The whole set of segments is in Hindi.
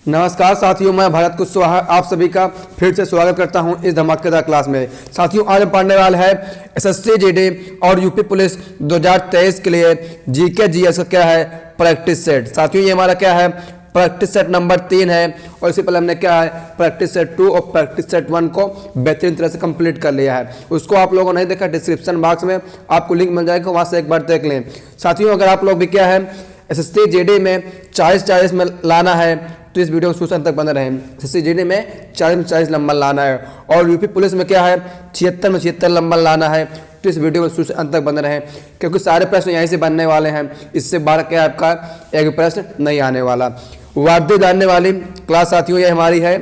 नमस्कार साथियों, मैं भरत कुशवाहा आप सभी का फिर से स्वागत करता हूं इस धमाकेदार क्लास में। साथियों, आज हम पढ़ने वाले हैं एसएससी जीडी और यूपी पुलिस 2023 के लिए जीके जीएस का क्या है प्रैक्टिस सेट। साथियों, ये हमारा क्या है प्रैक्टिस सेट नंबर 3 है और इससे पहले हमने क्या है प्रैक्टिस सेट 2 और प्रैक्टिस सेट 1 को बेहतरीन तरह से कंप्लीट कर लिया है। उसको आप लोगों ने नहीं देखा, डिस्क्रिप्शन बॉक्स में आपको लिंक मिल जाएगा, वहाँ से एक बार देख लें। साथियों, अगर आप लोग भी क्या है एसएससी जीडी में 40 में लाना है तो इस वीडियो को शुरू तक बने रहें। एसएससी जीडी में 40 नंबर लाना है और यूपी पुलिस में क्या है 76 नंबर लाना है तो इस वीडियो को शुरू से अंत तक बने रहें, क्योंकि सारे प्रश्न यहीं से बनने वाले हैं। इससे बाहर क्या आपका एक प्रश्न नहीं आने वाला। वर्दी जानने वाली क्लास साथियों ये हमारी है।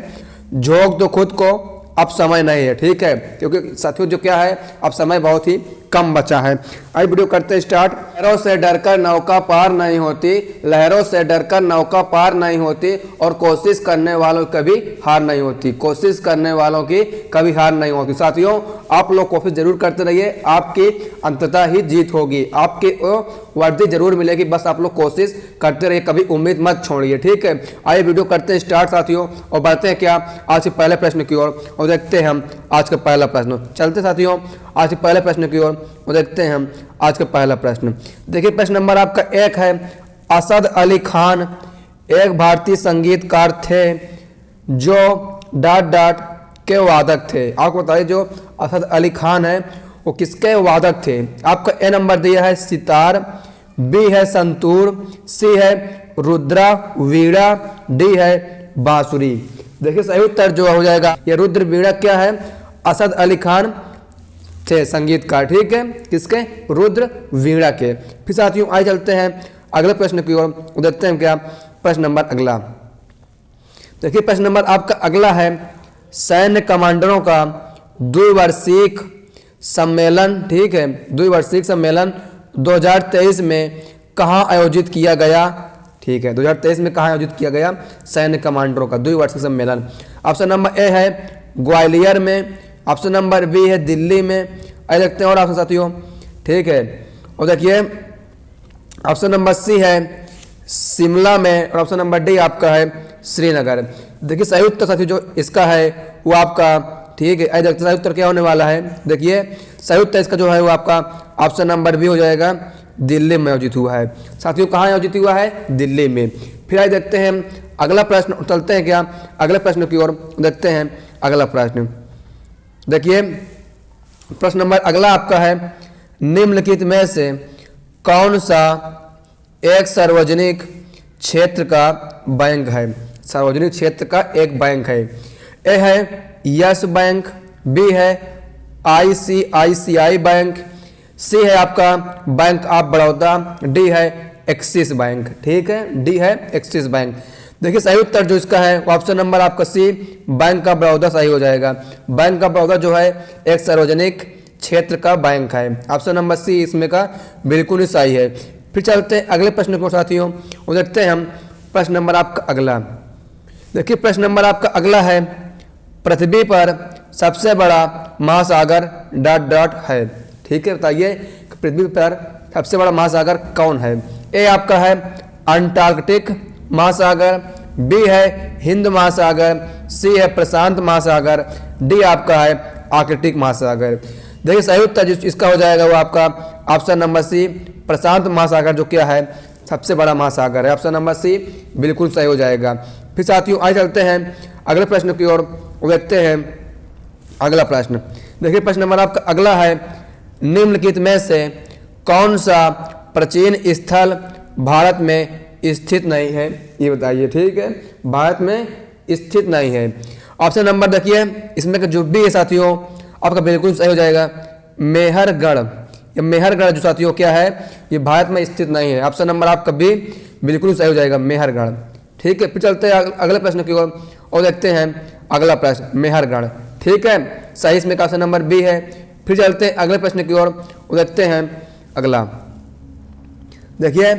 झोंक दो खुद को, अब समय नहीं है, ठीक है, क्योंकि साथियों जो क्या है अब समय बहुत ही कम बचा है। आइए वीडियो करते हैं स्टार्ट। लहरों से डरकर नौका पार नहीं होती, लहरों से डरकर नौका पार नहीं होती और कोशिश करने वालों की कभी हार नहीं होती, कोशिश करने वालों की कभी हार नहीं होती। साथियों, आप लोग कोशिश जरूर करते रहिए, आपकी अंततः ही जीत होगी, आपकी वर्दी जरूर मिलेगी, बस आप लोग कोशिश करते रहिए, कभी उम्मीद मत छोड़िए, ठीक है। आइए वीडियो करते हैं स्टार्ट साथियों और बढ़ते हैं क्या आज के पहले प्रश्न की ओर और देखते हैं हम आज का पहला प्रश्न। चलते साथियों आज के पहले प्रश्न की ओर और देखते हैं हम आज का पहला प्रश्न। देखिए प्रश्न नंबर आपका 1 है। असद अली खान एक भारतीय संगीतकार थे जो ... के वादक थे। आपको बताइए जो असद अली खान है वो किसके वादक थे। आपका ए नंबर दिया है सितार, बी है संतूर, सी है रुद्रा वीणा, डी है बांसुरी। देखिए सही उत्तर जो हो जाएगा ये रुद्र वीणा क्या है असद अली खान थे संगीतकार, ठीक है, किसके रुद्र वीणा के। फिर साथियों आइए चलते हैं अगले प्रश्न की ओर, देखते हैं क्या प्रश्न नंबर अगला। देखिए प्रश्न नंबर आपका अगला है। सैन्य कमांडरों का द्विवार्षिक सम्मेलन, ठीक है, द्विवार्षिक सम्मेलन 2023 में कहाँ आयोजित किया गया, ठीक है, 2023 में कहाँ आयोजित किया गया सैन्य कमांडरों का द्विवार्षिक सम्मेलन। ऑप्शन नंबर ए है ग्वालियर में, ऑप्शन नंबर बी है दिल्ली में। आइए देखते हैं और ऑप्शन साथियों, ठीक है, और देखिए ऑप्शन नंबर सी है शिमला में और ऑप्शन नंबर डी आपका है श्रीनगर। देखिए सही उत्तर साथियों जो इसका है वो आपका, ठीक है, आइए देखते हैं सही उत्तर क्या होने वाला है। देखिए सही उत्तर इसका जो है वो आपका ऑप्शन नंबर बी हो जाएगा, दिल्ली में आयोजित हुआ है। साथियों कहाँ आयोजित हुआ है दिल्ली में। फिर आइए देखते हैं अगला प्रश्न, चलते हैं क्या अगले प्रश्न की ओर, देखते हैं अगला प्रश्न। देखिए प्रश्न नंबर अगला आपका है। निम्नलिखित में से कौन सा एक सार्वजनिक क्षेत्र का बैंक है। सार्वजनिक क्षेत्र का एक बैंक है। ए है यस बैंक, बी है ICICI बैंक, सी है आपका बैंक ऑफ बड़ौदा, डी है एक्सिस बैंक, ठीक है, डी है एक्सिस बैंक। देखिए सही उत्तर जो इसका है ऑप्शन नंबर आपका सी बैंक ऑफ बड़ौदा सही हो जाएगा। बैंक ऑफ बड़ौदा जो है एक सार्वजनिक क्षेत्र का बैंक है। ऑप्शन नंबर सी इसमें का बिल्कुल ही सही है। फिर चलते हैं अगले प्रश्न को साथियों और देखते हैं हम प्रश्न नंबर आपका अगला। देखिए प्रश्न नंबर आपका अगला है। पृथ्वी पर सबसे बड़ा महासागर ... है, ठीक है, बताइए पृथ्वी पर सबसे बड़ा महासागर कौन है। ए आपका है अंटार्कटिक महासागर, बी है हिंद महासागर, सी है प्रशांत महासागर, डी आपका है आर्कटिक महासागर। देखिए सही उत्तर इसका हो जाएगा वो आपका ऑप्शन नंबर सी प्रशांत महासागर जो क्या है सबसे बड़ा महासागर है। ऑप्शन नंबर सी बिल्कुल सही हो जाएगा। फिर साथियों आइए चलते हैं अगले प्रश्न की ओर और देखते हैं अगला प्रश्न। देखिए प्रश्न नंबर आपका अगला है। निम्नलिखित में से कौन सा प्राचीन स्थल भारत में स्थित नहीं है, ये बताइए, ठीक है, भारत में स्थित नहीं है। ऑप्शन नंबर देखिए इसमें का जो भी है साथियों आपका बिल्कुल सही हो जाएगा मेहरगढ़। ये मेहरगढ़ जो साथियों क्या है ये भारत में स्थित नहीं है। ऑप्शन नंबर आपका भी बिल्कुल सही हो जाएगा मेहरगढ़, ठीक है। फिर चलते हैं अगले प्रश्न की ओर और देखते हैं अगला प्रश्न मेहरगढ़, ठीक है, सही इसमें का ऑप्शन नंबर बी है। फिर चलते हैं अगले प्रश्न की ओर और देखते हैं अगला। देखिए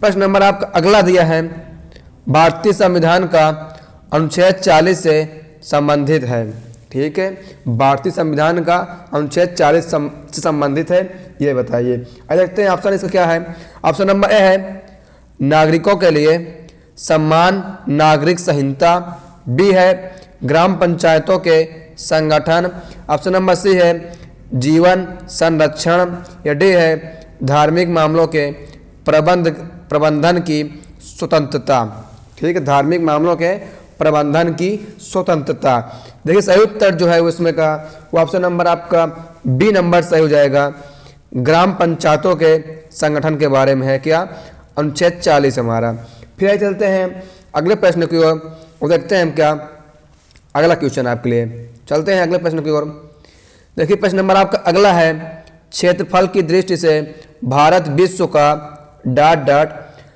प्रश्न नंबर आपका अगला दिया है। भारतीय संविधान का अनुच्छेद 40 से संबंधित है, ठीक है, भारतीय संविधान का अनुच्छेद 40 से संबंधित है, ये बताइए। आइए देखते हैं ऑप्शन इसका क्या है। ऑप्शन नंबर ए है नागरिकों के लिए सम्मान नागरिक संहिता, बी है ग्राम पंचायतों के संगठन, ऑप्शन नंबर सी है जीवन संरक्षण, या डी है धार्मिक मामलों के प्रबंधन की स्वतंत्रता। ठीक है, धार्मिक मामलों के प्रबंधन की स्वतंत्रता। देखिए सही उत्तर जो है उसमें का वो ऑप्शन नंबर आपका बी नंबर सही हो जाएगा। ग्राम पंचायतों के संगठन के बारे में है क्या, अनुच्छेद 40 हमारा। फिर चलते हैं अगले प्रश्न की ओर, वो देखते हैं हम क्या अगला क्वेश्चन आपके लिए। चलते हैं अगले प्रश्न की ओर। देखिए प्रश्न नंबर आपका अगला है, क्षेत्रफल की दृष्टि से भारत विश्व का ...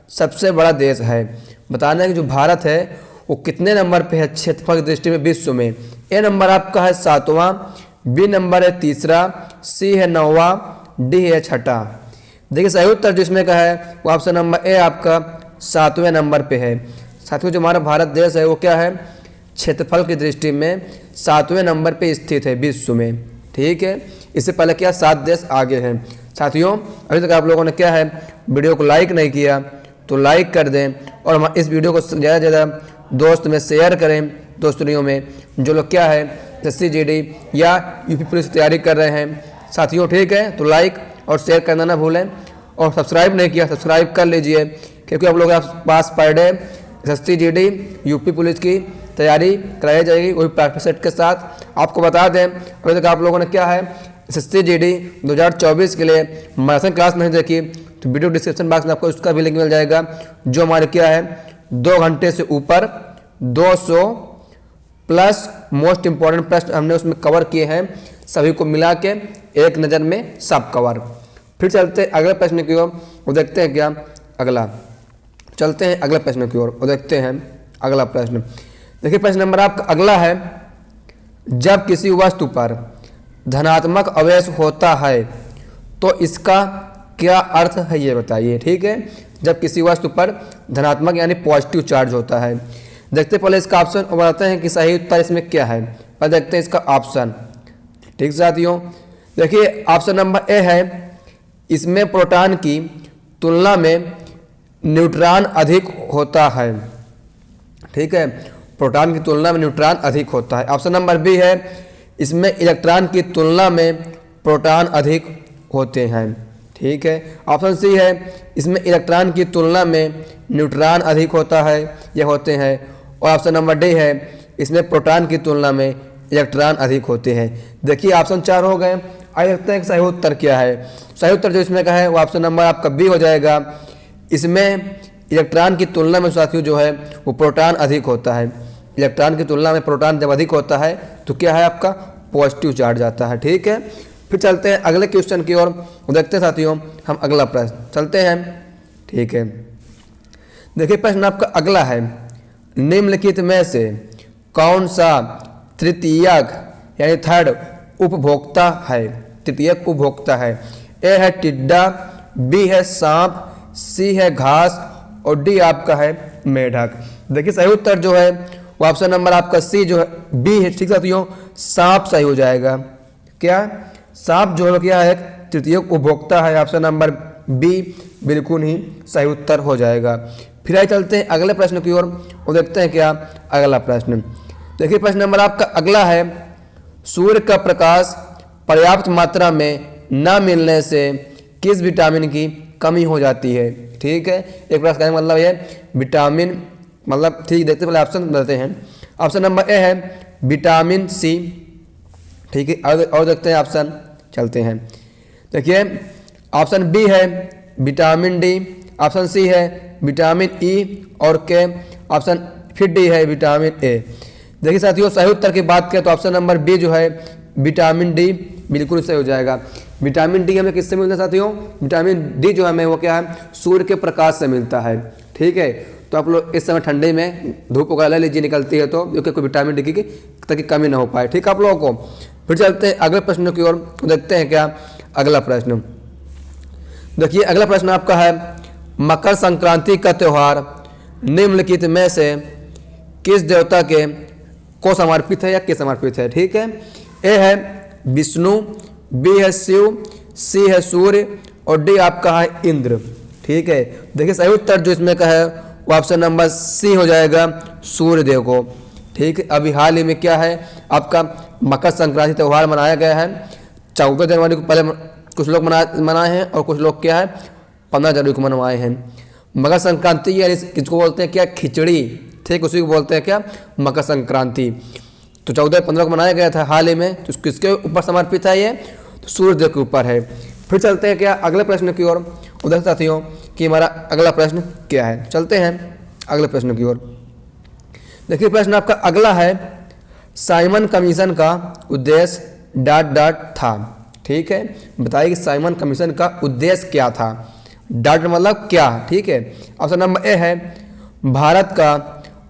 सबसे बड़ा देश है। बताना है कि जो भारत है वो कितने नंबर पे है क्षेत्रफल की दृष्टि में विश्व में। ए नंबर आपका है 7वां, बी नंबर है 3रा, सी है 9वां, डी है 6ठा। देखिए सही उत्तर जिसमें का है वो ऑप्शन नंबर ए आपका 7वें नंबर पे है। साथियों जो हमारा भारत देश है वो क्या है, क्षेत्रफल की दृष्टि में 7वें नंबर पे स्थित है विश्व में। ठीक है, इससे पहले क्या 7 देश आगे हैं। साथियों अभी तक आप लोगों ने क्या है वीडियो को लाइक नहीं किया तो लाइक कर दें, और इस वीडियो को ज़्यादा से ज़्यादा दोस्त में शेयर करें, दोस्तों में जो लोग क्या है SSC या यूपी पुलिस की तैयारी कर रहे हैं। साथियों ठीक है, तो लाइक और शेयर करना ना भूलें, और सब्सक्राइब नहीं किया सब्सक्राइब कर लीजिए, क्योंकि आप लोग के पास per day SSC UP police की तैयारी कराई जाएगी, वही प्रैक्टिस सेट के साथ। आपको बता दें अभी तक आप लोगों ने क्या है SSC 2024 के लिए मैराथन क्लास नहीं देखी तो वीडियो डिस्क्रिप्शन बॉक्स में आपको उसका भी लिंक मिल जाएगा, जो हमारे क्या है 2 घंटे से ऊपर 200 प्लस मोस्ट इंपॉर्टेंट प्रश्न हमने उसमें कवर किए हैं, सभी को मिला के एक नज़र में सब कवर। फिर चलते हैं अगले प्रश्न की ओर, वो देखते हैं क्या अगला। चलते हैं अगले प्रश्न की ओर, वो देखते हैं अगला प्रश्न। देखिए प्रश्न नंबर आपका अगला है, जब किसी वस्तु पर धनात्मक आवेश होता है तो इसका क्या अर्थ है ये बताइए। ठीक है, जब किसी वस्तु पर धनात्मक यानी पॉजिटिव चार्ज होता है। देखते पहले इसका ऑप्शन और बताते हैं कि सही उत्तर इसमें क्या है। और देखते हैं इसका ऑप्शन। ठीक साथियों, देखिए ऑप्शन नंबर ए है, इसमें प्रोटॉन की तुलना में न्यूट्रॉन अधिक होता है। ठीक है, प्रोटॉन की तुलना में न्यूट्रॉन अधिक होता है। ऑप्शन नंबर बी है, इसमें इलेक्ट्रॉन की तुलना में प्रोटॉन अधिक होते हैं। ठीक है, ऑप्शन सी है, इसमें इलेक्ट्रॉन की तुलना में न्यूट्रॉन अधिक होता है या होते हैं। और ऑप्शन नंबर डी है, इसमें प्रोटॉन की तुलना में इलेक्ट्रॉन अधिक होते हैं। देखिए ऑप्शन 4 हो गए। आइए देखते हैं कि सही उत्तर क्या है। सही उत्तर जो इसमें का है वो ऑप्शन नंबर आपका बी हो जाएगा। इसमें इलेक्ट्रॉन की तुलना में साथियों जो है वो प्रोटॉन अधिक होता है। इलेक्ट्रॉन की तुलना में प्रोटॉन जब अधिक होता है तो क्या है आपका पॉजिटिव चार्ज आता है। ठीक है, फिर चलते हैं अगले क्वेश्चन की ओर, देखते हैं साथियों हम अगला प्रश्न। चलते हैं। ठीक है, देखिए प्रश्न आपका अगला है, निम्नलिखित में से कौन सा तृतीयक यानी थर्ड उपभोक्ता है। तृतीयक उपभोक्ता है। ए है टिड्डा, बी है सांप, सी है घास, और डी आपका है मेढक। देखिए सही उत्तर जो है वो ऑप्शन नंबर आपका सी जो है बी है। ठीक साथियों, सांप सही हो जाएगा। क्या सांप जो है क्या है तृतीयक उपभोक्ता है। ऑप्शन नंबर बी बिल्कुल ही सही उत्तर हो जाएगा। फिर आइए चलते हैं अगले प्रश्न की ओर, वो देखते हैं क्या अगला प्रश्न। देखिए प्रश्न नंबर आपका अगला है, सूर्य का प्रकाश पर्याप्त मात्रा में न मिलने से किस विटामिन की कमी हो जाती है। ठीक है, एक प्रश्न का मतलब ये विटामिन मतलब ठीक देखते पहले ऑप्शन बताते हैं। ऑप्शन नंबर ए है विटामिन सी। ठीक है, और देखते हैं ऑप्शन। चलते हैं, देखिए ऑप्शन बी है विटामिन डी, ऑप्शन सी है विटामिन ई और के, ऑप्शन फिर डी है विटामिन ए। देखिए साथियों सही उत्तर की बात करें तो ऑप्शन नंबर बी जो है विटामिन डी बिल्कुल सही हो जाएगा। विटामिन डी हमें किससे मिलता है साथियों, विटामिन डी जो हमें वो क्या है सूर्य के प्रकाश से मिलता है। ठीक है, तो आप लोग इस समय ठंडे में धूप वगैरह ले लीजिए निकलती है तो, क्योंकि कोई विटामिन डी की ताकि कमी ना हो पाए। ठीक है आप लोगों को। फिर चलते हैं अगले प्रश्न की ओर, देखते हैं क्या अगला प्रश्न। देखिए अगला प्रश्न आपका है, मकर संक्रांति का त्यौहार निम्नलिखित में से किस देवता के को समर्पित है या किस समर्पित है। ठीक है, ए है विष्णु, बी है शिव, सी है सूर्य, और डी आपका है इंद्र। ठीक है, देखिए सही उत्तर जो इसमें का है वो ऑप्शन नंबर सी हो जाएगा, सूर्यदेव को। ठीक है, अभी हाल ही में क्या है आपका मकर संक्रांति त्यौहार मनाया गया है। 14 जनवरी को पहले कुछ लोग मनाए हैं और कुछ लोग क्या है 15 जनवरी को मनवाए हैं। मकर संक्रांति यानी किसको बोलते हैं क्या, खिचड़ी। ठीक, उसी को बोलते हैं क्या, मकर संक्रांति। तो 14-15 को मनाया गया था हाल ही में, तो किसके ऊपर समर्पित है ये, तो सूर्यदेव के ऊपर है। फिर चलते हैं क्या अगले प्रश्न की ओर। उधर साथियों कि हमारा अगला प्रश्न क्या है, चलते हैं अगले प्रश्न की ओर। देखिए प्रश्न आपका अगला है, साइमन कमीशन का उद्देश्य डॉट डॉट था। ठीक है, बताइए कि साइमन कमीशन का उद्देश्य क्या था, डॉट मतलब क्या। ठीक है, ऑप्शन नंबर ए है भारत का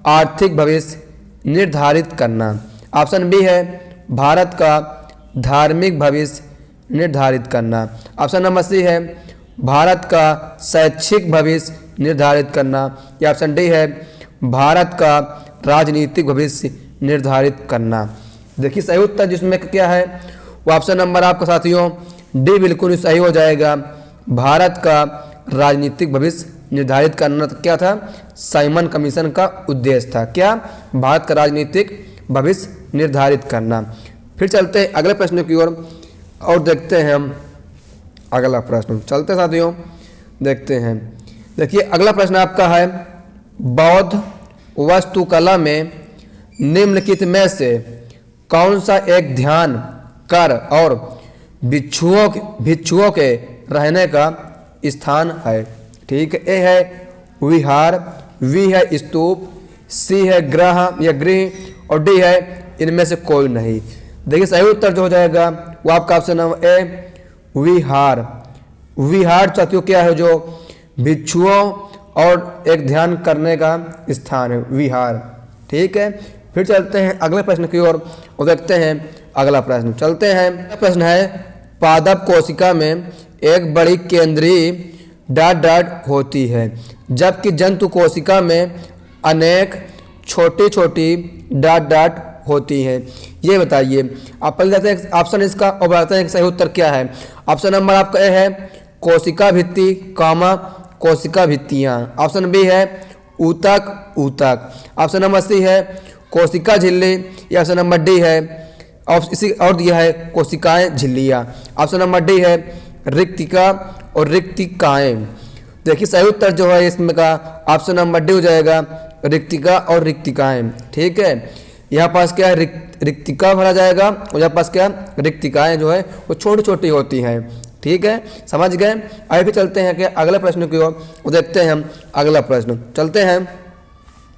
आर्थिक भविष्य निर्धारित करना। ऑप्शन बी है भारत का धार्मिक भविष्य निर्धारित करना। ऑप्शन नंबर सी है भारत का शैक्षिक भविष्य निर्धारित करना। या ऑप्शन डी है भारत का राजनीतिक भविष्य निर्धारित करना। देखिए सही उत्तर जिसमें क्या है वो ऑप्शन नंबर आपका साथियों डी बिल्कुल सही हो जाएगा। भारत का राजनीतिक भविष्य निर्धारित करना तो क्या था, साइमन कमीशन का उद्देश्य था क्या, भारत का राजनीतिक भविष्य निर्धारित करना। फिर चलते हैं अगले प्रश्न की ओर और देखते हैं हम अगला प्रश्न। चलते साथियों देखते हैं। देखिए अगला प्रश्न आपका है, बौद्ध वास्तुकला में निम्नलिखित में से कौन सा एक ध्यान कर और भिक्षुओं के रहने का स्थान है। ठीक है, ए है विहार, वी है स्तूप, सी है ग्रह या गृह और डी है इनमें से कोई नहीं। देखिए सही उत्तर जो हो जाएगा वो आपका ऑप्शन नंबर ए विहार। विहार साथियों क्या है, जो भिक्षुओं और एक ध्यान करने का स्थान है, विहार। ठीक है, फिर चलते हैं अगले प्रश्न की ओर और देखते हैं अगला प्रश्न। चलते हैं, प्रश्न है पादप कोशिका में एक बड़ी केंद्रीय डॉट डॉट होती है जबकि जंतु कोशिका में अनेक छोटी छोटी डॉट डॉट होती है। ये बताइए। आप पहले जाते हैं ऑप्शन इसका और बताते हैं सही उत्तर क्या है। ऑप्शन नंबर आपका ए है कोशिका भित्ति कामा कोशिका भित्तियाँ। ऑप्शन बी है ऊतक ऊतक। ऑप्शन नंबर सी है कोशिका झिल्ली। या ऑप्शन नंबर डी है इसी और दिया है कोशिकाएं झिल्लियाँ। ऑप्शन नंबर डी है रिक्तिका और रिक्तिकाएं। देखिए सही उत्तर जो है इसमें का ऑप्शन नंबर डी हो जाएगा, रिक्तिका और रिक्तिकाएं। ठीक है, यहाँ पास क्या है रिक्तिका भरा जाएगा और यहाँ पास क्या रिक्तिकाएं जो है वो छोटी छोटी होती हैं। ठीक है, समझ गए। आगे फिर चलते हैं कि अगले प्रश्न की ओर देखते हैं हम अगला प्रश्न। चलते हैं,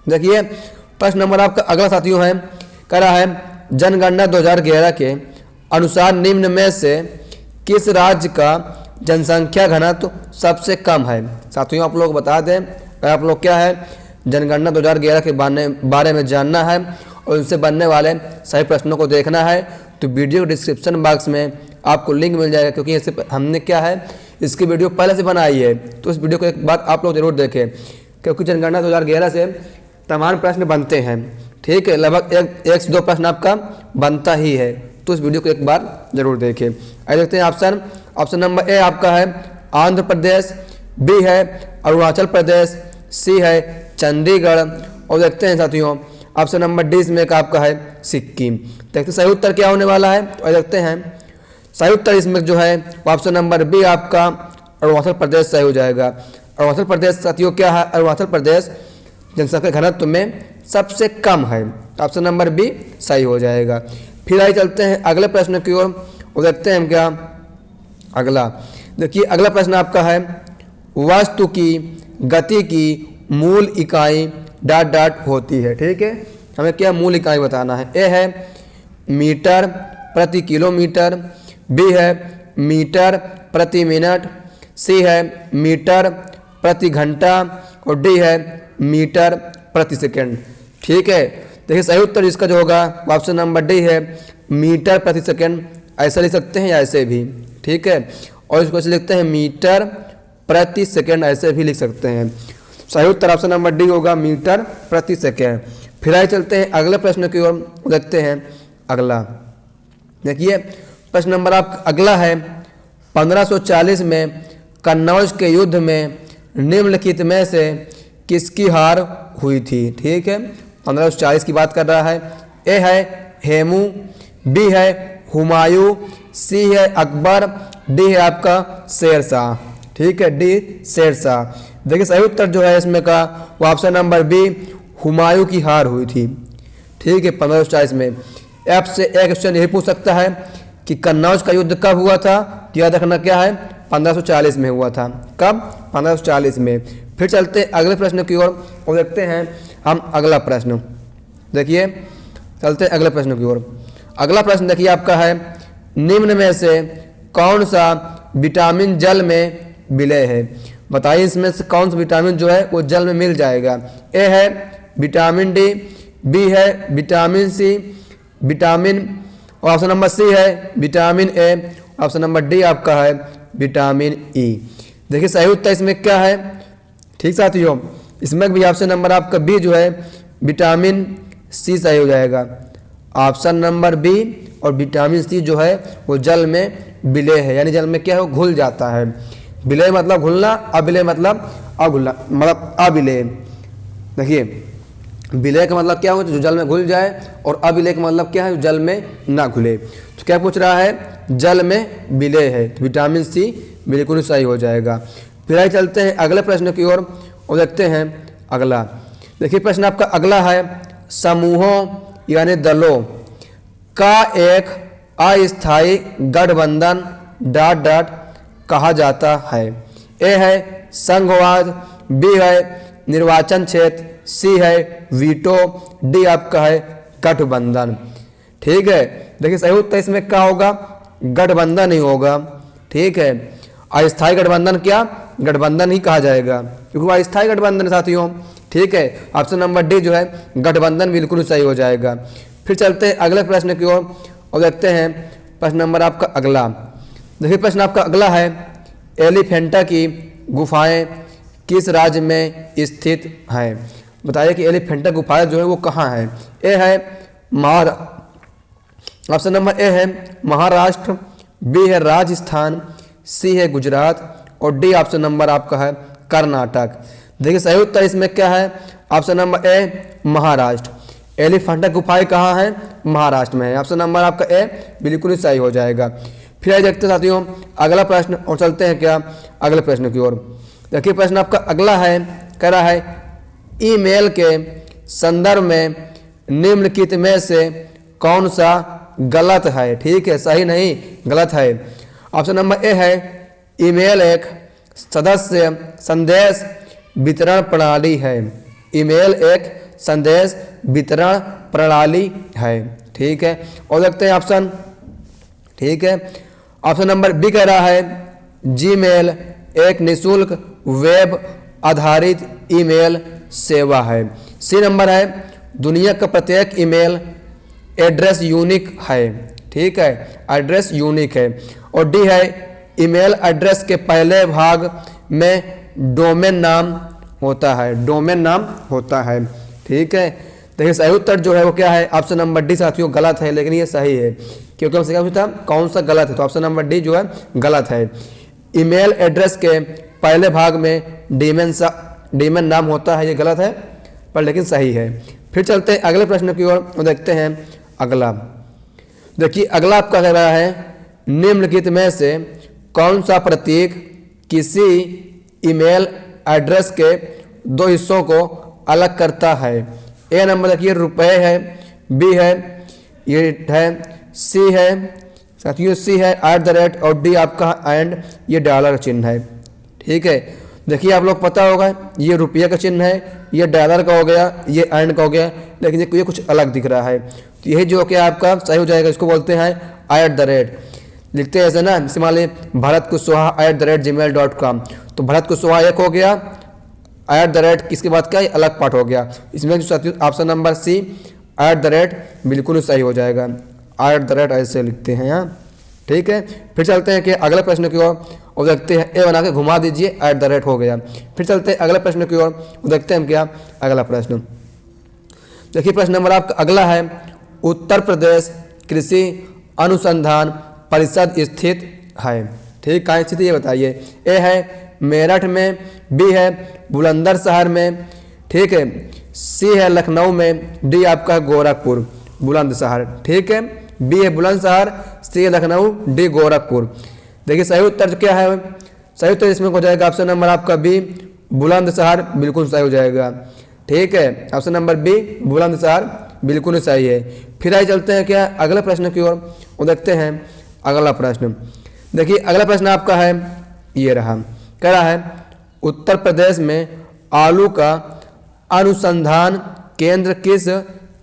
देखिए प्रश्न नंबर आपका अगला साथियों है, कह रहा है जनगणना 2011 के अनुसार निम्न में से किस राज्य का जनसंख्या घनत्व सबसे कम है। साथियों आप लोग बता दें, अगर आप लोग क्या है जनगणना 2011 के बारे में जानना है और उनसे बनने वाले सही प्रश्नों को देखना है तो वीडियो डिस्क्रिप्शन बॉक्स में आपको लिंक मिल जाएगा, क्योंकि इससे हमने क्या है इसकी वीडियो पहले से बनाई है। तो इस वीडियो को एक बार आप लोग जरूर देखें, क्योंकि जनगणना 2011 से तमाम प्रश्न बनते हैं। ठीक है, लगभग एक से दो प्रश्न आपका बनता ही है, तो इस वीडियो को एक बार जरूर देखें। आइए देखते हैं ऑप्शन नंबर ए आपका है आंध्र प्रदेश, बी है अरुणाचल प्रदेश, सी है चंडीगढ़ और देखते हैं साथियों ऑप्शन नंबर डी इसमें एक आपका है सिक्किम। देखते हैं सही उत्तर क्या होने वाला है। तो देखते हैं सही उत्तर इसमें जो है ऑप्शन नंबर बी आपका अरुणाचल प्रदेश सही हो जाएगा। अरुणाचल प्रदेश साथियों क्या है, अरुणाचल प्रदेश जनसंख्या घनत्व में सबसे कम है। ऑप्शन नंबर बी सही हो जाएगा। फिर आइए चलते हैं अगले प्रश्न की ओर और देखते हैं क्या अगला। देखिए अगला प्रश्न आपका है वस्तु की गति की मूल इकाई डॉट डॉट होती है। ठीक है, हमें क्या मूल इकाई बताना है। ए है मीटर प्रति किलोमीटर, बी है मीटर प्रति मिनट, सी है मीटर प्रति घंटा और डी है मीटर प्रति सेकंड। ठीक है, देखिए सही उत्तर इसका जो होगा ऑप्शन नंबर डी है मीटर प्रति सेकंड। ऐसा लिख सकते हैं या ऐसे भी। ठीक है, और इसको ऐसे लिखते हैं मीटर प्रति सेकंड, ऐसे भी लिख सकते हैं। सही उत्तर ऑप्शन नंबर डी होगा मीटर प्रति सेकंड। फिर आइए चलते हैं अगले प्रश्न की ओर देखते हैं अगला। देखिए प्रश्न नंबर आप अगला है 1540 में कन्नौज के युद्ध में निम्नलिखित में से किसकी हार हुई थी। ठीक है, 1540 की बात कर रहा है। ए है हेमू, बी है हुमायूं, सी है अकबर, डी है आपका शेरशाह। ठीक है, डी शेरशाह। देखिए सही उत्तर जो है इसमें का वो ऑप्शन नंबर बी हुमायूं की हार हुई थी। ठीक है, 1540 में। एफ से एक क्वेश्चन यही पूछ सकता है कि कन्नौज का युद्ध कब हुआ था, तो याद रखना क्या है 1540 में हुआ था। कब, 1540 में। फिर चलते अगले प्रश्न की ओर और देखते हैं हम अगला प्रश्न। देखिए चलते अगले प्रश्न की ओर। अगला प्रश्न देखिए आपका है, निम्न में से कौन सा विटामिन जल में विलय है। बताइए इसमें से कौन सा विटामिन जो है वो जल में मिल जाएगा। ए है विटामिन डी, बी है विटामिन सी, विटामिन, और ऑप्शन नंबर सी है vitamin A, option number D आपका है विटामिन ई। देखिए सही उत्तर इसमें क्या है। ठीक साथियों, इसमें भी ऑप्शन नंबर आपका बी जो है विटामिन सी सही हो जाएगा। ऑप्शन नंबर बी और विटामिन सी जो है वो जल में विलय है, यानी जल में क्या है वो घुल जाता है। विलय मतलब घुलना, अविलय मतलब अघुलना, मतलब अविलय। देखिए विलय का मतलब क्या हो, जो जल में घुल जाए, और अविलय का मतलब क्या है, जो जल में ना घुले। तो क्या पूछ रहा है, जल में विलय है, तो विटामिन सी बिल्कुल सही हो जाएगा। फिर आगे चलते हैं अगले प्रश्न की ओर और देखते हैं अगला। देखिए प्रश्न आपका अगला है, समूहों यानी दलों का एक अस्थायी गठबंधन डॉट डॉट कहा जाता है। ए है संघवाद, बी है निर्वाचन क्षेत्र, सी है वीटो, डी आपका है गठबंधन। ठीक है, देखिए सही उत्तर इसमें क्या होगा, गठबंधन ही होगा। ठीक है, अस्थायी गठबंधन क्या, गठबंधन ही कहा जाएगा, क्योंकि वह अस्थायी गठबंधन साथियों। ठीक है, ऑप्शन नंबर डी जो है गठबंधन बिल्कुल सही हो जाएगा। फिर चलते हैं अगले प्रश्न की ओर और देखते हैं प्रश्न नंबर आपका अगला। देखिए प्रश्न आपका अगला है, एलिफेंटा की गुफाएं किस राज्य में स्थित हैं। बताइए कि एलिफेंटा गुफाएं जो है वो कहाँ है। ए है ऑप्शन नंबर ए है महाराष्ट्र, बी है राजस्थान, सी है गुजरात, और डी ऑप्शन नंबर आपका है कर्नाटक। देखिए सही उत्तर इसमें क्या है, option number A Maharashtra. Elephanta गुफाएं कहाँ है, महाराष्ट्र में है। ऑप्शन नंबर आपका ए बिल्कुल ही सही हो जाएगा। फिर आइए देखते हैं साथियों अगला प्रश्न और चलते हैं क्या अगले प्रश्न की ओर। देखिए प्रश्न आपका अगला है, कह रहा है ईमेल के संदर्भ में निम्नलिखित में से कौन सा गलत है। ठीक है, सही नहीं गलत है। ऑप्शन नंबर ए है ईमेल एक सदस्य संदेश वितरण प्रणाली है। ईमेल एक संदेश वितरण प्रणाली है। ठीक है, और देखते हैं ऑप्शन। ठीक है, ऑप्शन नंबर बी कह रहा है जीमेल एक निशुल्क वेब आधारित ईमेल सेवा है। सी नंबर है दुनिया का प्रत्येक ईमेल एड्रेस यूनिक है। ठीक है, एड्रेस यूनिक है। और डी है ईमेल एड्रेस के पहले भाग में डोमेन नाम होता है, डोमेन नाम होता है। ठीक है, देखिए सही उत्तर जो है वो क्या है, ऑप्शन नंबर डी साथियों गलत है, लेकिन ये सही है, क्योंकि हमसे क्या पूछा कौन सा गलत है, तो ऑप्शन नंबर डी जो है गलत है। ईमेल एड्रेस के पहले भाग में डोमेन नाम होता है, ये गलत है पर लेकिन सही है। फिर चलते हैं अगले प्रश्न की ओर और देखते हैं अगला। देखिए अगला आपका कह रहा है निम्नलिखित में से कौन सा प्रतीक किसी ईमेल एड्रेस के दो हिस्सों को अलग करता है। ए नंबर देखिए रुपए है, बी है ये है, सी है साथियों सी है @ और डी आपका एंड ये डॉलर चिन्ह है। ठीक है, देखिए आप लोग पता होगा ये रुपये का चिन्ह है, ये डॉलर का हो गया, ये एंड का हो गया, लेकिन ये कुछ अलग दिख रहा है, तो यही जो क्या आपका सही हो जाएगा, इसको बोलते हैं @ लिखते हैं ऐसे ना, जैसे मान लीजिए भरत कुशवाहा @gmail.com, तो भरत कुशवाहा एक हो गया, @ इसके बाद क्या अलग पार्ट हो गया। इसमें जो साथियों ऑप्शन नंबर सी @ बिल्कुल सही हो जाएगा, @ ऐसे लिखते हैं यहाँ। ठीक है, फिर चलते हैं कि अगले प्रश्न की ओर और देखते हैं, ए बना के घुमा दीजिए @ हो गया। फिर चलते हैं अगले प्रश्न की ओर और देखते हैं हम क्या अगला प्रश्न। देखिए प्रश्न नंबर आपका अगला है उत्तर प्रदेश कृषि अनुसंधान परिषद स्थित है। ठीक, कहाँ स्थित है ये बताइए। ए है मेरठ में, बी है बुलंदशहर में, ठीक है। सी है लखनऊ में, डी आपका है गोरखपुर बुलंदशहर, ठीक है। बी है बुलंदशहर, सी है लखनऊ, डी गोरखपुर। देखिए सही उत्तर क्या है, सही उत्तर इसमें हो जाएगा ऑप्शन नंबर आपका बी बुलंदशहर, बिल्कुल सही हो जाएगा, ठीक है। ऑप्शन नंबर बी बुलंदशहर बिल्कुल सही है। फिर आइए चलते हैं क्या अगले प्रश्न की ओर और देखते हैं अगला प्रश्न। देखिए अगला प्रश्न आपका है ये रहा, कह रहा है उत्तर प्रदेश में आलू का अनुसंधान केंद्र किस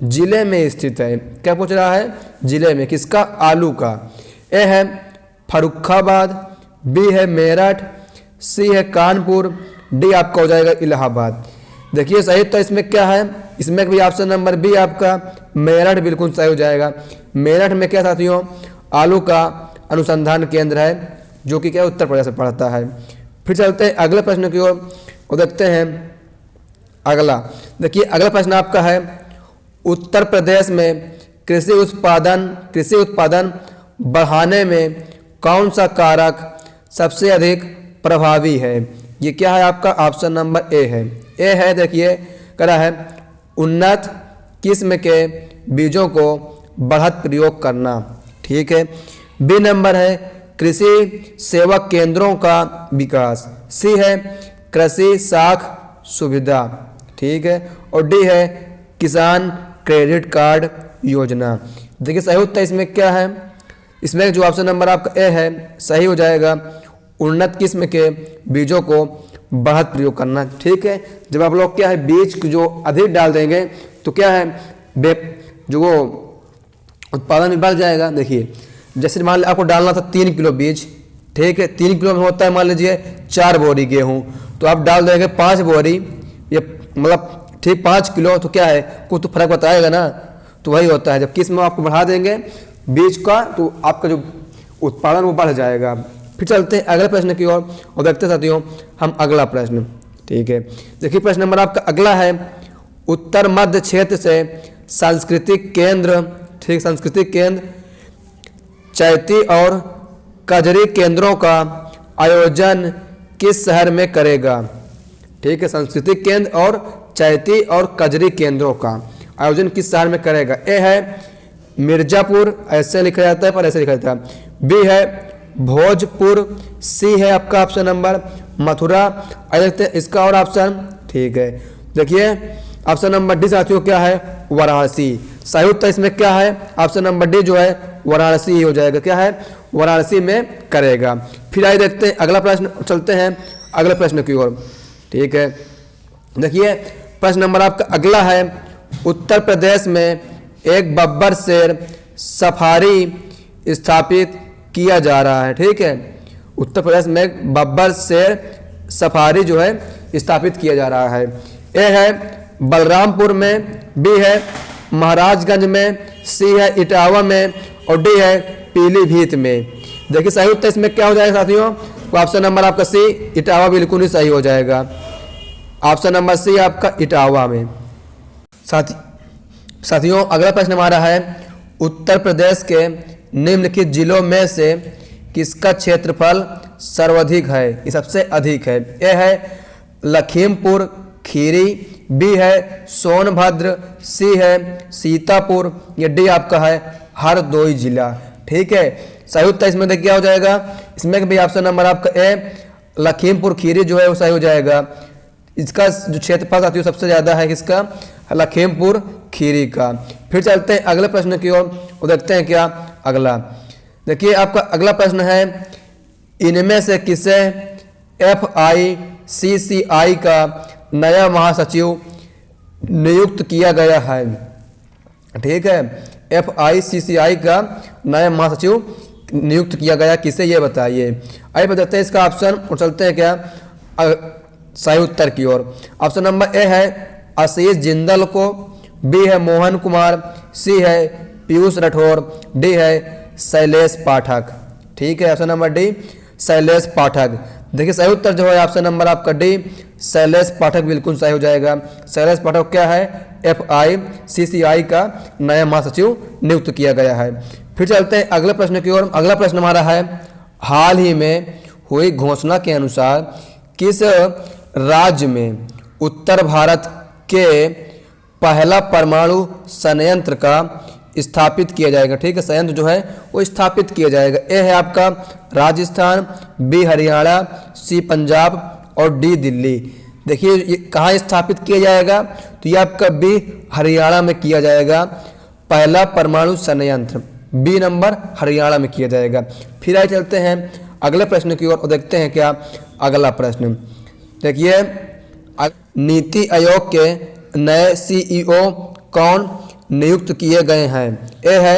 जिले में स्थित है। क्या पूछ रहा है, जिले में किसका, आलू का। ए है फर्रुखाबाद, बी है मेरठ, सी है कानपुर, डी आपका हो जाएगा इलाहाबाद। देखिए सही तो इसमें क्या है, इसमें भी ऑप्शन नंबर बी आपका मेरठ बिल्कुल सही हो जाएगा। मेरठ में क्या साथियों आलू का अनुसंधान केंद्र है, जो कि क्या उत्तर प्रदेश में पड़ता है। फिर चलते हैं अगले प्रश्न की ओर और देखते हैं अगला। देखिए अगला प्रश्न आपका है उत्तर प्रदेश में कृषि उत्पादन बढ़ाने में कौन सा कारक सबसे अधिक प्रभावी है। ये क्या है आपका ऑप्शन नंबर ए है। ए है देखिए कह रहा है उन्नत किस्म के बीजों को बढ़त प्रयोग करना, ठीक है। बी नंबर है कृषि सेवक केंद्रों का विकास, सी है कृषि साख सुविधा, ठीक है। और डी है किसान क्रेडिट कार्ड योजना। देखिए सही उत्तर इसमें क्या है, इसमें जो ऑप्शन नंबर आपका ए है सही हो जाएगा, उन्नत किस्म के बीजों को बढ़त प्रयोग करना, ठीक है। जब आप लोग क्या है बीज जो अधिक डाल देंगे तो क्या है जो वो उत्पादन भी बढ़ जाएगा। देखिए जैसे मान लीजिए आपको डालना था 3 किलो बीज, ठीक है। 3 किलो में होता है मान लीजिए 4 बोरी गेहूँ, तो आप डाल देंगे 5 बोरी, ये मतलब ठीक 5 किलो, तो क्या है कुछ तो फर्क बताएगा ना। तो वही होता है जब किस्म आपको बढ़ा देंगे बीज का तो आपका जो उत्पादन वो बढ़ जाएगा। फिर चलते हैं अगले प्रश्न की ओर और देखते हैं साथियों हम अगला प्रश्न, ठीक है। देखिए प्रश्न नंबर आपका अगला है उत्तर मध्य क्षेत्र से सांस्कृतिक केंद्र, ठीक, सांस्कृतिक केंद्र चैती और कजरी केंद्रों का आयोजन किस शहर में करेगा, ठीक है। सांस्कृतिक केंद्र और चैती और कजरी केंद्रों का आयोजन किस शहर में करेगा। ए है मिर्जापुर, ऐसे लिखा जाता है पर ऐसे लिखा जाता है। बी है भोजपुर, सी है आपका ऑप्शन नंबर मथुरा, देखते हैं इसका और ऑप्शन, ठीक है। देखिए ऑप्शन नंबर डी साथियों क्या है वाराणसी। सही उत्तर इसमें क्या है ऑप्शन नंबर डी जो है वाराणसी ही हो जाएगा, क्या है वाराणसी में करेगा। फिर आइए देखते हैं अगला प्रश्न, चलते हैं अगले प्रश्न की ओर, ठीक है। देखिए प्रश्न नंबर आपका अगला है उत्तर प्रदेश में एक बब्बर शेर सफारी स्थापित किया जा रहा है, ठीक है। उत्तर प्रदेश में एक बब्बर शेर सफारी जो है स्थापित किया जा रहा है। ए है बलरामपुर में, बी है महाराजगंज में, सी है इटावा में और डी है पीलीभीत में। देखिए सही उत्तर इसमें क्या हो जाएगा साथियों, तो ऑप्शन नंबर आपका सी इटावा बिल्कुल ही सही हो जाएगा। ऑप्शन नंबर सी आपका इटावा में। साथियों अगला प्रश्न हमारा है उत्तर प्रदेश के निम्नलिखित जिलों में से किसका क्षेत्रफल सर्वाधिक है, ये सबसे अधिक है। ए है लखीमपुर खीरी, बी है सोनभद्र, सी है सीतापुर, ये डी आपका है हरदोई जिला, ठीक है। सही उत्तर इसमें देखिए क्या हो जाएगा, इसमें भी ऑप्शन नंबर आपका ए लखीमपुर खीरी जो है वो सही हो जाएगा। इसका जो क्षेत्रफल साथियों सबसे ज़्यादा है किसका, लखीमपुर खीरी का। फिर चलते हैं अगले प्रश्न की ओर और देखते हैं क्या अगला। देखिए आपका अगला प्रश्न है इनमें से किसे FICCI का नया महासचिव नियुक्त किया गया है, ठीक है। FICCI का नया महासचिव नियुक्त किया गया किसे, ये बताइए। आइए बताते हैं इसका ऑप्शन और चलते हैं क्या सही उत्तर की ओर। ऑप्शन नंबर ए है आशीष जिंदल को, बी है मोहन कुमार, सी है पीयूष राठौर, डी है शैलेश पाठक, ठीक है। ऑप्शन नंबर डी शैलेश पाठक। देखिए सही उत्तर जो है ऑप्शन नंबर आपका डी शैलेश पाठक बिल्कुल सही हो जाएगा। शैलेश पाठक क्या है FICCI का नया महासचिव नियुक्त किया गया है। फिर चलते हैं अगले प्रश्न की ओर। अगला प्रश्न हमारा है हाल ही में हुई घोषणा के अनुसार किस राज्य में उत्तर भारत के पहला परमाणु संयंत्र का स्थापित किया जाएगा। ठीक है, संयंत्र जो है वो स्थापित किया जाएगा। ए है आपका राजस्थान, बी हरियाणा, सी पंजाब और डी दिल्ली। देखिए ये कहाँ स्थापित किया जाएगा, तो ये आपका बी हरियाणा में किया जाएगा, पहला परमाणु संयंत्र बी नंबर हरियाणा में किया जाएगा। फिर आगे चलते हैं अगले प्रश्न की ओर और देखते हैं क्या अगला प्रश्न। देखिए नीति आयोग के नए सीईओ कौन नियुक्त किए गए हैं। ए है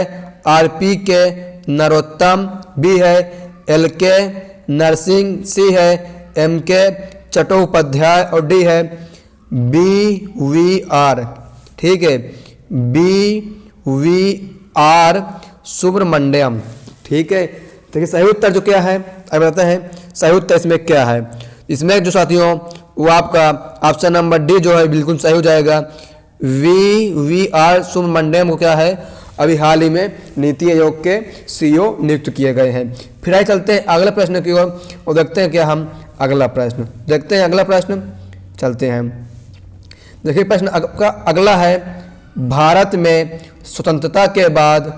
आरपी के नरोत्तम, बी है एलके नरसिंह, सी है एमके चट्टोपाध्याय और डी है बीवीआर। ठीक है, बीवीआर सुब्रमण्यम। ठीक है, देखिए सही उत्तर जो क्या है अब बताते हैं सही उत्तर इसमें क्या है। इसमें जो साथियों वो आपका ऑप्शन नंबर डी जो है बिल्कुल सही हो जाएगा। वीवीआर सुब्रमण्यम को क्या है अभी हाल ही में नीति आयोग के सीईओ नियुक्त किए गए हैं। फिर आगे चलते हैं अगले प्रश्न की ओर और देखते हैं क्या हम अगला प्रश्न देखते हैं। अगला प्रश्न चलते हैं। देखिए प्रश्न आपका अगला है, भारत में स्वतंत्रता के बाद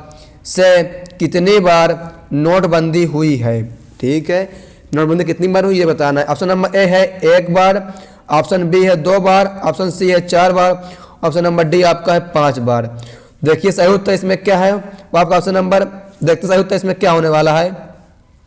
से कितनी बार नोटबंदी हुई है। ठीक है, नोटबंदी कितनी बार हुई ये बताना है। ऑप्शन नंबर ए है 1 बार, ऑप्शन बी है 2 बार, ऑप्शन सी है 4 बार, ऑप्शन नंबर डी आपका है 5 बार। देखिए सही उत्तर इसमें क्या है वो आपका ऑप्शन नंबर देखते सही उत्तर इसमें क्या होने वाला है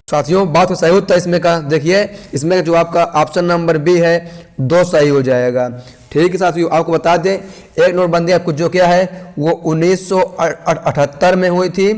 साथियों। बात सही उत्तर इसमें का देखिए इसमें जो आपका ऑप्शन नंबर बी है 2 सही हो जाएगा। ठीक है साथियों, आपको बता दें एक नोटबंदी आपको जो क्या है वो 1978 में हुई थी।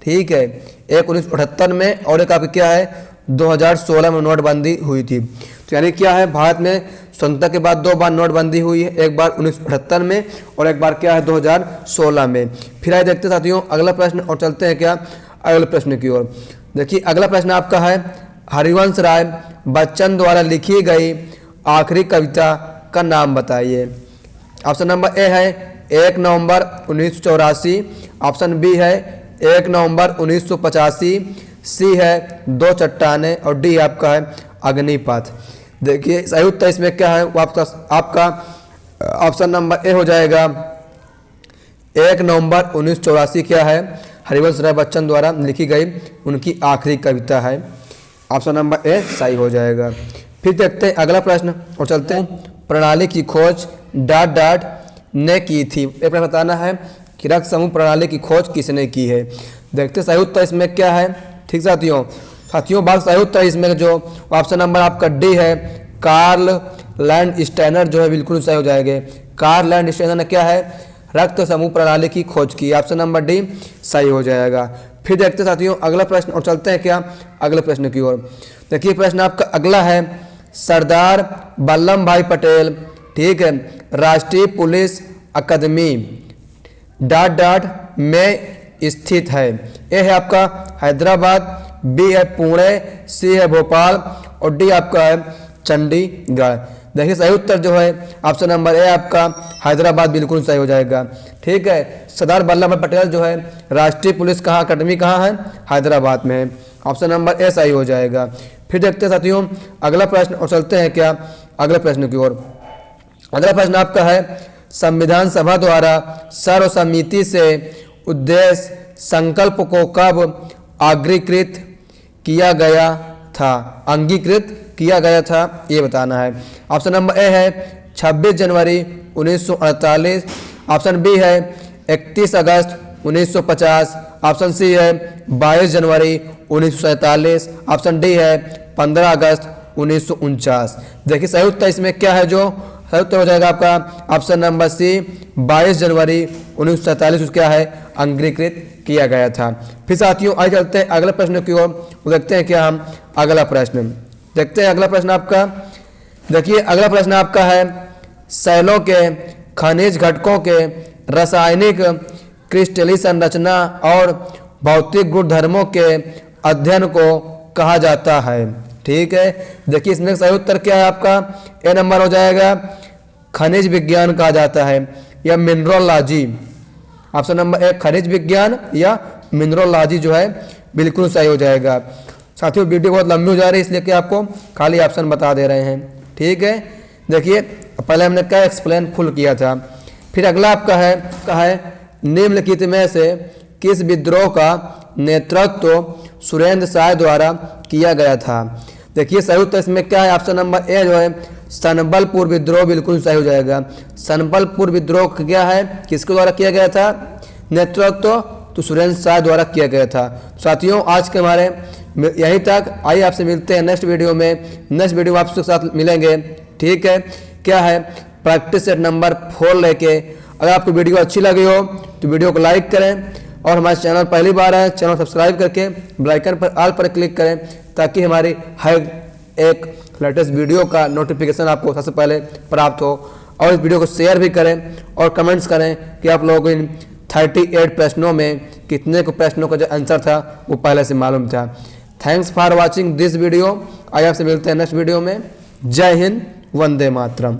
ठीक है, एक 1978 में और एक आपकी क्या है 2016 में नोटबंदी हुई थी। तो यानी क्या है भारत में स्वतंत्रता के बाद 2 बार नोटबंदी हुई है, एक बार 1978 में और एक बार क्या है 2016 में। फिर आइए देखते साथियों अगला प्रश्न और चलते हैं क्या अगले प्रश्न की ओर। देखिए अगला प्रश्न आपका है, हरिवंश राय बच्चन द्वारा लिखी गई आखिरी कविता का नाम बताइए। ऑप्शन नंबर ए है 1 नवंबर 1984, ऑप्शन बी है 1 नवंबर 1985, सी है 2 चट्टानें और डी आपका है अग्निपथ। देखिए सही उत्तर इसमें क्या है वो आपका ऑप्शन नंबर ए हो जाएगा 1 नवंबर 1984 क्या है हरिवंश राय बच्चन द्वारा लिखी गई उनकी आखिरी कविता है। ऑप्शन नंबर ए सही हो जाएगा। फिर देखते हैं अगला प्रश्न और चलते हैं, प्रणाली की खोज ... ने की थी। एक प्रश्न बताना है कि रक्त समूह प्रणाली की खोज किसने की है। देखते सही उत्तर इसमें क्या है। ठीक साथियों बात सही उत्तर इसमें जो ऑप्शन नंबर आपका डी है कार्ल लैंडस्टेनर जो है बिल्कुल सही हो जाएगा। कार्ल लैंडस्टेनर ने क्या है रक्त समूह प्रणाली की खोज की। ऑप्शन नंबर डी सही हो जाएगा। फिर देखते साथियों अगला प्रश्न और चलते हैं क्या अगले प्रश्न की ओर। देखिए प्रश्न आपका अगला है, सरदार वल्लभ भाई पटेल ठीक है राष्ट्रीय पुलिस अकादमी ... में स्थित है। ए है आपका हैदराबाद, बी है पुणे, सी है भोपाल और डी आपका है चंडीगढ़। देखिए सही उत्तर जो है ऑप्शन नंबर ए आपका हैदराबाद बिल्कुल सही हो जाएगा। ठीक है, सरदार वल्लभ भाई पटेल जो है राष्ट्रीय पुलिस कहाँ अकादमी कहाँ है हैदराबाद में है। ऑप्शन नंबर ए सही हो जाएगा। फिर देखते हैं साथियों अगला प्रश्न और चलते हैं क्या अगले प्रश्न की ओर। अगला प्रश्न आपका है, संविधान सभा द्वारा सर्वसम्मति से उद्देश्य संकल्प को कब अंगीकृत किया गया था ये बताना है। ऑप्शन नंबर ए है 26 जनवरी 1948, ऑप्शन बी है 31 अगस्त 1950, ऑप्शन सी है 22 जनवरी 1947, ऑप्शन डी है 15 अगस्त 1949। देखिए सही उत्तर इसमें क्या है जो सही उत्तर हो जाएगा आपका ऑप्शन नंबर सी 22 जनवरी 1947 क्या है अंगीकृत किया गया था। फिर साथियों आगे चलते हैं अगले प्रश्न की ओर देखते हैं क्या हम अगला प्रश्न देखते हैं। अगला प्रश्न आपका देखिए अगला प्रश्न आपका है, शैलों के खनिज घटकों के रासायनिक क्रिस्टलीय संरचना और भौतिक गुणधर्मों के अध्ययन को कहा जाता है। ठीक है, देखिए इसमें सही उत्तर क्या है आपका ए नंबर हो जाएगा खनिज विज्ञान कहा जाता है या मिनरोलॉजी। ऑप्शन नंबर ए खनिज विज्ञान या मिनरोलॉजी जो है बिल्कुल सही हो जाएगा। साथियों वीडियो बहुत लंबी हो जा रही है इसलिए कि आपको खाली ऑप्शन बता दे रहे हैं। ठीक है, देखिए पहले हमने क्या एक्सप्लेन फुल किया था। फिर अगला आपका है निम्नलिखित में से किस विद्रोह का नेतृत्व सुरेंद्र शाह द्वारा किया गया था। देखिए सही उत्तर इसमें क्या है, ऑप्शन नंबर ए जो है सनबलपुर विद्रोह बिल्कुल सही हो जाएगा। सनबलपुर विद्रोह क्या है, किसके द्वारा किया गया था नेतृत्व, तो सुरेंद्र शाह द्वारा किया गया था। साथियों आज के हमारे यहीं तक, आइए आपसे मिलते हैं नेक्स्ट वीडियो में। नेक्स्ट वीडियो में आपके साथ मिलेंगे, ठीक है। क्या है, प्रैक्टिस सेट नंबर 4 लेके। अगर आपको वीडियो अच्छी लगी हो तो वीडियो को लाइक करें और हमारे चैनल पहली बार है चैनल सब्सक्राइब करके बेल आइकन पर ऑल पर क्लिक करें ताकि हमारी हर एक लेटेस्ट वीडियो का नोटिफिकेशन आपको सबसे पहले प्राप्त हो। और इस वीडियो को शेयर भी करें और कमेंट्स करें कि आप लोगों को इन 38 प्रश्नों में कितने को प्रश्नों का जो आंसर था वो पहले से मालूम था। Thanks for watching this video. आइए आपसे मिलते हैं नेक्स्ट वीडियो में। जय हिंद, वंदे मातरम।